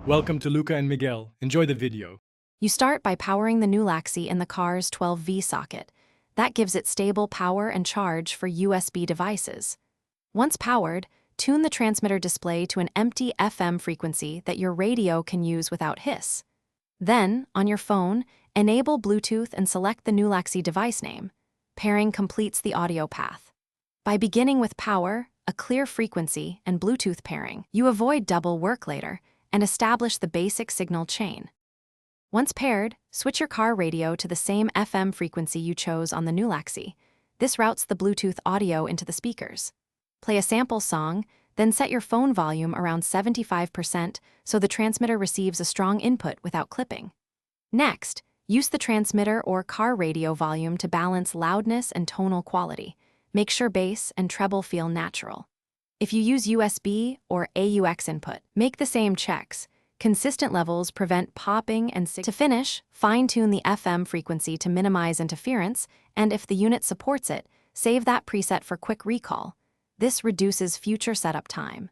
Welcome to Luca and Miguel. Enjoy the video. You start by powering the Nulaxy in the car's 12V socket. That gives it stable power and charge for USB devices. Once powered, tune the transmitter display to an empty FM frequency that your radio can use without hiss. Then, on your phone, enable Bluetooth and select the Nulaxy device name. Pairing completes the audio path. By beginning with power, a clear frequency, and Bluetooth pairing, you avoid double work later and establish the basic signal chain. Once paired, switch your car radio to the same FM frequency you chose on the Nulaxy. This routes the Bluetooth audio into the speakers. Play a sample song, then set your phone volume around 75% so the transmitter receives a strong input without clipping. Next, use the transmitter or car radio volume to balance loudness and tonal quality. Make sure bass and treble feel natural. If you use USB or AUX input, make the same checks. Consistent levels prevent popping and to finish, fine-tune the FM frequency to minimize interference, and if the unit supports it, save that preset for quick recall. This reduces future setup time.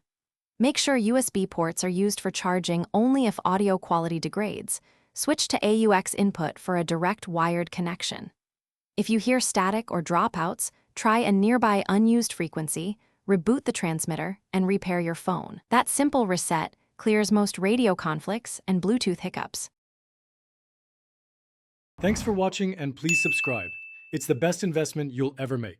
Make sure USB ports are used for charging only if audio quality degrades. Switch to AUX input for a direct wired connection. If you hear static or dropouts, try a nearby unused frequency, reboot the transmitter, and repair your phone. That simple reset clears most radio conflicts and Bluetooth hiccups. Thanks for watching and please subscribe. It's the best investment you'll ever make.